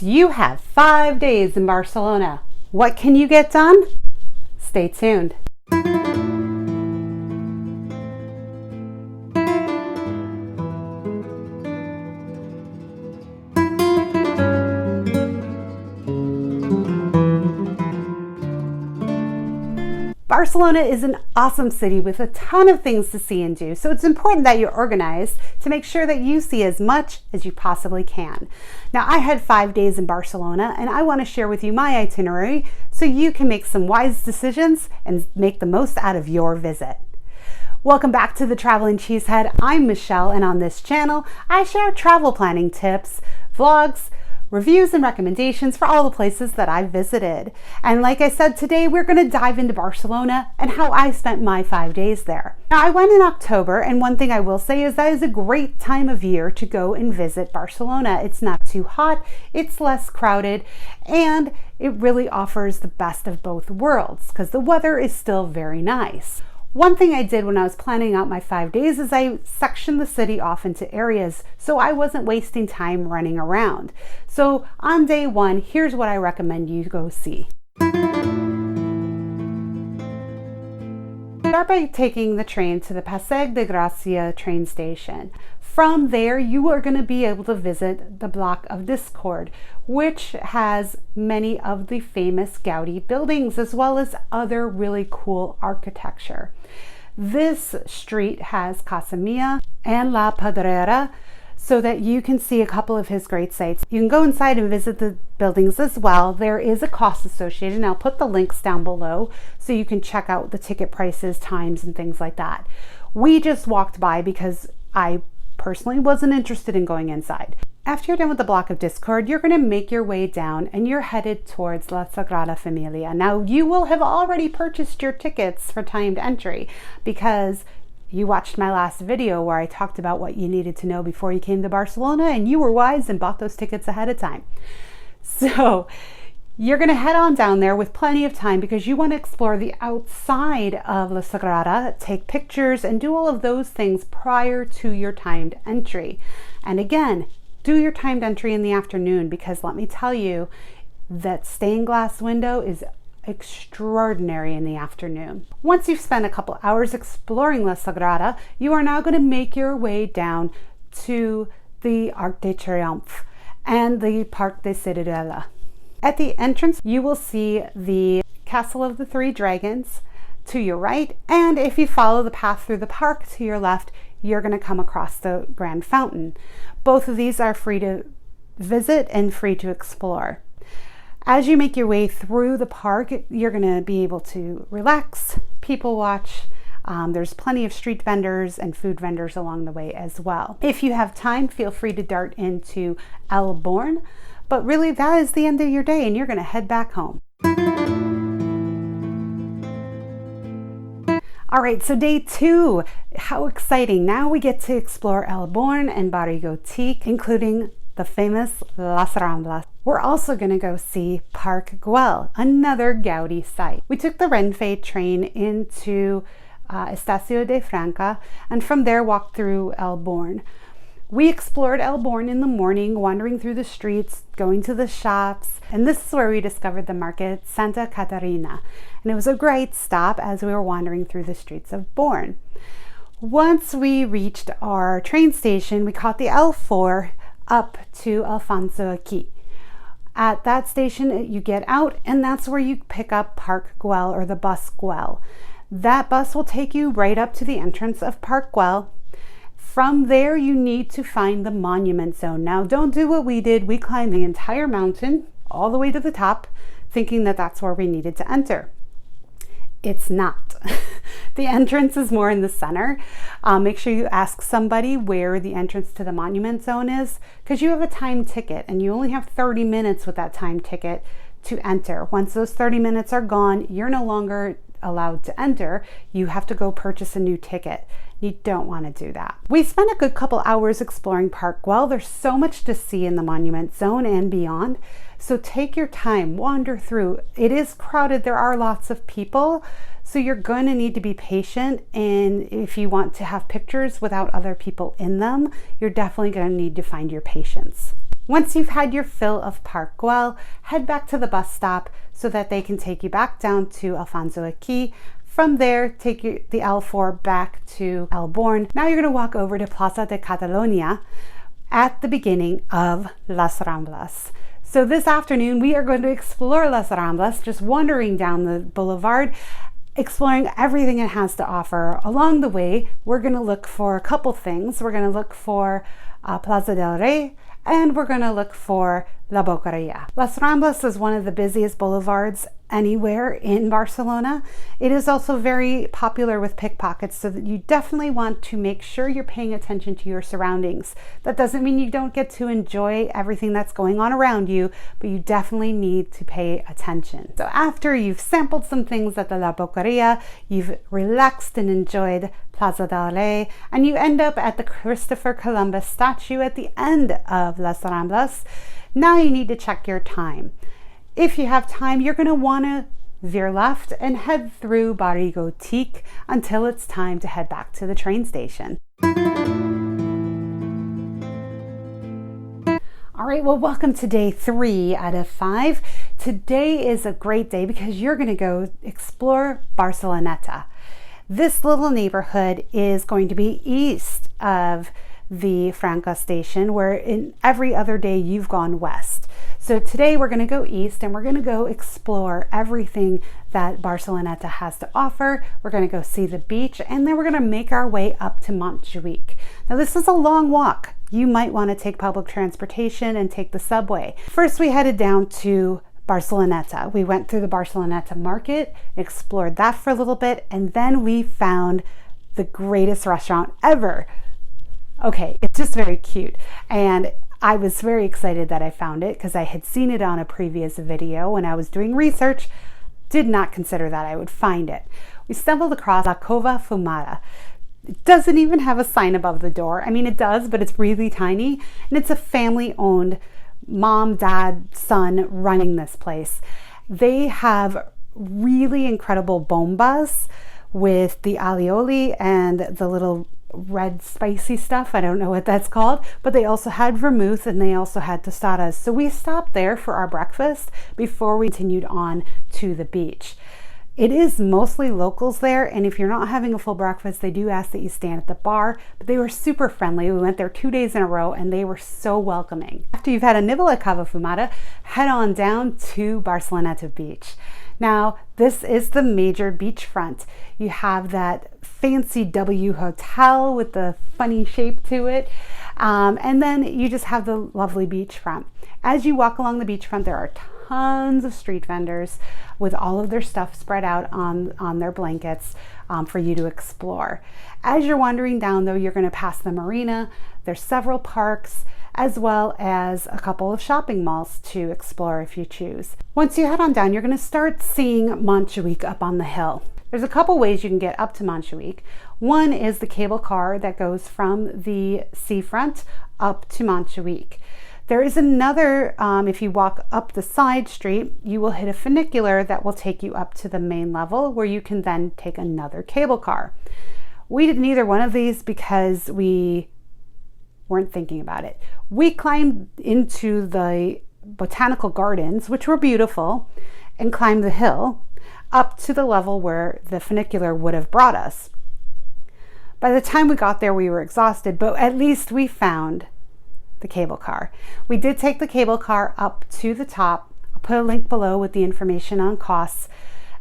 folks, you have 5 days in Barcelona. What can you get done? Stay tuned. Barcelona is an awesome city with a ton of things to see and do, so it's important that you're organized to make sure that you see as much as you possibly can. Now, I had 5 days in Barcelona, and I want to share with you my itinerary so you can make some wise decisions and make the most out of your visit. Welcome back to the Traveling Cheesehead. I'm Michelle, and on this channel, I share travel planning tips, vlogs, reviews and recommendations for all the places that I've visited. And like I said, today we're going to dive into Barcelona and how I spent my 5 days there. Now, I went in October, and one thing I will say is that is a great time of year to go and visit Barcelona. It's not too hot, it's less crowded, and it really offers the best of both worlds because the weather is still very nice. One thing I did when I was planning out my 5 days is I sectioned the city off into areas so I wasn't wasting time running around. So on day one, here's what I recommend you go see. Start by taking the train to the Passeig de Gràcia train station. From there, you are going to be able to visit the Block of Discord, which has many of the famous Gaudi buildings as well as other really cool architecture. This street has Casa Mia and La Pedrera so that you can see a couple of his great sites. You can go inside and visit the buildings as well. There is a cost associated, and I'll put the links down below so you can check out the ticket prices, times, and things like that. We just walked by because I personally wasn't interested in going inside. After you're done with the Block of Discord, you're going to make your way down and you're headed towards La Sagrada Familia. Now, you will have already purchased your tickets for timed entry because you watched my last video where I talked about what you needed to know before you came to Barcelona, and you were wise and bought those tickets ahead of time. So you're going to head on down there with plenty of time because you want to explore the outside of La Sagrada, take pictures, and do all of those things prior to your timed entry. And again, do your timed entry in the afternoon because let me tell you, that stained glass window is extraordinary in the afternoon. Once you've spent a couple hours exploring La Sagrada, you are now going to make your way down to the Arc de Triomphe and the Parc de Ciutadella. At the entrance, you will see the Castle of the Three Dragons to your right, and if you follow the path through the park to your left, you're going to come across the Grand Fountain. Both of these are free to visit and free to explore. As you make your way through the park, you're going to be able to relax, people watch. There's plenty of street vendors and food vendors along the way as well. If you have time, feel free to dart into El Born, but really that is the end of your day and you're going to head back home. All right, so day 2, how exciting. Now we get to explore El Born and Barri Gòtic, including the famous Las Ramblas. We're also going to go see Parc Güell, another Gaudi site. We took the Renfe train into Estació de Franca and from there walked through El Born. We explored El Born in the morning, wandering through the streets, going to the shops, and this is where we discovered the market Santa Catarina. And it was a great stop as we were wandering through the streets of Born. Once we reached our train station, we caught the L4 up to Alfonso Aquí. At that station, you get out, and that's where you pick up Parc Güell or the bus Güell. That bus will take you right up to the entrance of Parc Güell. From there, you need to find the monument zone. Now, don't do what we did. We climbed the entire mountain all the way to the top, thinking that that's where we needed to enter. It's not. The entrance is more in the center. Make sure you ask somebody where the entrance to the monument zone is because you have a time ticket and you only have 30 minutes with that time ticket to enter. Once those 30 minutes are gone, you're no longer allowed to enter. You have to go purchase a new ticket. You don't want to do that. We spent a good couple hours exploring Parc Güell. There's so much to see in the monument zone and beyond. So take your time, wander through. It is crowded. There are lots of people. So you're going to need to be patient. And if you want to have pictures without other people in them, you're definitely going to need to find your patience. Once you've had your fill of Park Güell, head back to the bus stop so that they can take you back down to Alfonso Aquí. From there, take the L4 back to El Born. Now you're going to walk over to Plaza de Catalunya at the beginning of Las Ramblas. So this afternoon, we are going to explore Las Ramblas, just wandering down the boulevard, exploring everything it has to offer. Along the way, we're going to look for a couple things. We're going to look for Plaza del Rey, and we're going to look for La Boqueria. Las Ramblas is one of the busiest boulevards anywhere in Barcelona. It is also very popular with pickpockets, so that you definitely want to make sure you're paying attention to your surroundings. That doesn't mean you don't get to enjoy everything that's going on around you, but you definitely need to pay attention. So after you've sampled some things at the La Boqueria, you've relaxed and enjoyed Plaza del Rey, and you end up at the Christopher Columbus statue at the end of Las Ramblas. Now you need to check your time. If you have time, you're going to want to veer left and head through Barri Gòtic until it's time to head back to the train station. All right, well, welcome to day 3 out of 5. Today is a great day because you're going to go explore Barceloneta. This little neighborhood is going to be east of the Franca station, where in every other day you've gone west. So today we're going to go east and we're going to go explore everything that Barceloneta has to offer. We're going to go see the beach, and then we're going to make our way up to Montjuïc. Now this is a long walk. You might want to take public transportation and take the subway. First we headed down to Barceloneta. We went through the Barceloneta market, explored that for a little bit, and then we found the greatest restaurant ever. Okay, it's just very cute, and I was very excited that I found it because I had seen it on a previous video when I was doing research. Did not consider that I would find it. We stumbled across La Cova Fumada. It doesn't even have a sign above the door. I mean, it does, but it's really tiny, and it's a family-owned mom, dad, son running this place. They have really incredible bombas with the alioli and the little red spicy stuff. I don't know what that's called, but they also had vermouth and they also had tostadas. So we stopped there for our breakfast before we continued on to the beach. It is mostly locals there, and if you're not having a full breakfast, they do ask that you stand at the bar, but they were super friendly. We went there 2 days in a row and they were so welcoming. After you've had a nibble at Cava Fumada, head on down to Barceloneta Beach. Now, this is the major beachfront. You have that fancy W hotel with the funny shape to it, and then you just have the lovely beachfront. As you walk along the beachfront, there are tons of street vendors with all of their stuff spread out on their blankets for you to explore. As you're wandering down, though, you're going to pass the marina. There's several parks, as well as a couple of shopping malls to explore if you choose. Once you head on down, you're going to start seeing Montjuïc up on the hill. There's a couple ways you can get up to Montjuïc. One is the cable car that goes from the seafront up to Montjuïc. There is another, if you walk up the side street, you will hit a funicular that will take you up to the main level, where you can then take another cable car. We did neither one of these because we weren't thinking about it. We climbed into the botanical gardens, which were beautiful, and climbed the hill up to the level where the funicular would have brought us. By the time we got there, we were exhausted, but at least we found the cable car. We did take the cable car up to the top. I'll put a link below with the information on costs.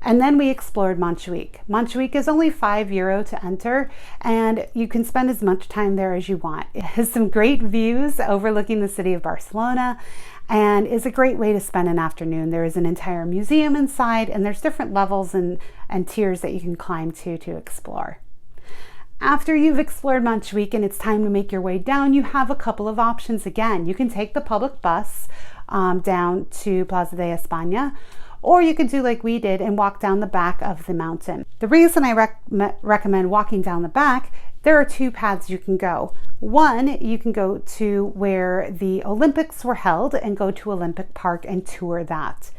And then we explored Montjuïc. Montjuïc is only €5 to enter, and you can spend as much time there as you want. It has some great views overlooking the city of Barcelona, and is a great way to spend an afternoon. There is an entire museum inside, and there's different levels and tiers that you can climb to explore. After you've explored Montjuïc and it's time to make your way down, you have a couple of options again. You can take the public bus down to Plaza de España, or you can do like we did and walk down the back of the mountain. The reason I recommend walking down the back, there are 2 paths you can go. One, you can go to where the Olympics were held and go to Olympic Park and tour that.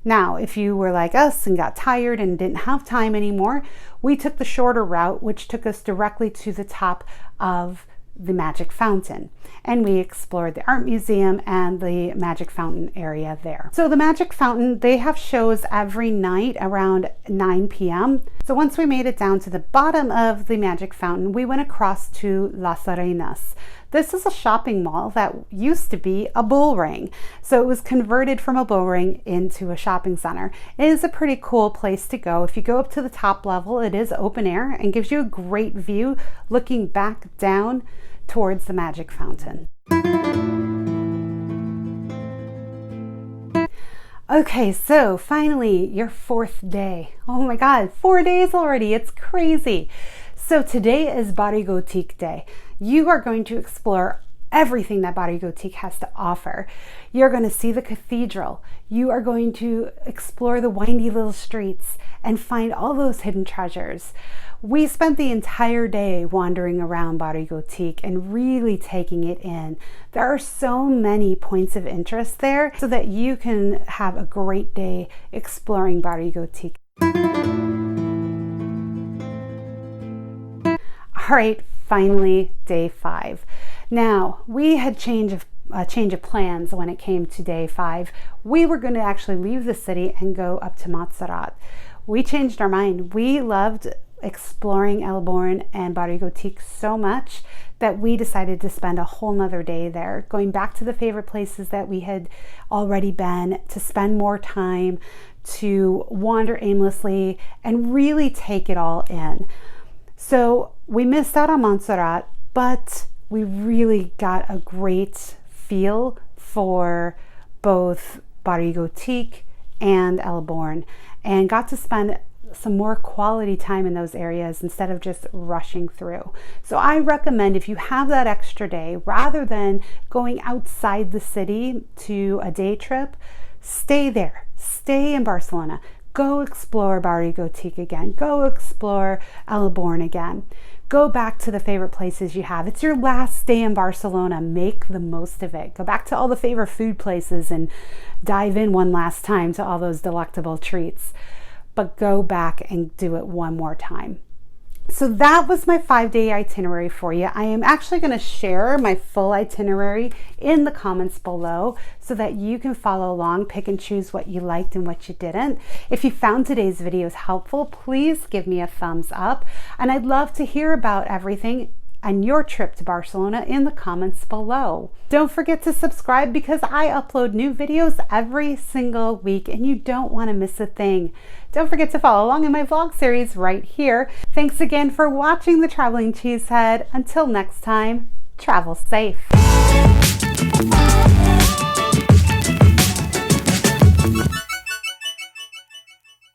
Now, if you were like us and got tired and didn't have time anymore, we took the shorter route, which took us directly to the top of the Magic Fountain, and we explored the art museum and the Magic Fountain area there. So the Magic Fountain, they have shows every night around 9 p.m. So once we made it down to the bottom of the Magic Fountain, we went across to Las Arenas. This is a shopping mall that used to be a bull ring. So it was converted from a bull ring into a shopping center. It is a pretty cool place to go. If you go up to the top level, it is open air and gives you a great view looking back down towards the Magic Fountain. Okay, so finally your 4th day. Oh my God, 4 days already. It's crazy. So today is Barri Gòtic Day. You are going to explore everything that Barri Gòtic has to offer. You're going to see the cathedral. You are going to explore the windy little streets and find all those hidden treasures. We spent the entire day wandering around Barri Gòtic and really taking it in. There are so many points of interest there so that you can have a great day exploring Barri Gòtic. All right, finally, day 5. Now, we had a change of plans when it came to day 5. We were going to actually leave the city and go up to Montserrat. We changed our mind. We loved exploring Elborn and Barri Gòtic so much that we decided to spend a whole nother day there, going back to the favorite places that we had already been, to spend more time, to wander aimlessly and really take it all in. So we missed out on Montserrat, but we really got a great feel for both Barri Gòtic and Elborn and got to spend some more quality time in those areas instead of just rushing through. So I recommend, if you have that extra day, rather than going outside the city to a day trip, stay there, stay in Barcelona. Go explore Barri Gòtic again. Go explore Elborn again. Go back to the favorite places you have. It's your last day in Barcelona. Make the most of it. Go back to all the favorite food places and dive in one last time to all those delectable treats. But go back and do it one more time. So that was my 5-day itinerary for you. I am actually going to share my full itinerary in the comments below so that you can follow along, pick and choose what you liked and what you didn't. If you found today's videos helpful, please give me a thumbs up. And I'd love to hear about everything and your trip to Barcelona in the comments below. Don't forget to subscribe because I upload new videos every single week and you don't want to miss a thing. Don't forget to follow along in my vlog series right here. Thanks again for watching The Traveling Cheesehead. Until next time, travel safe.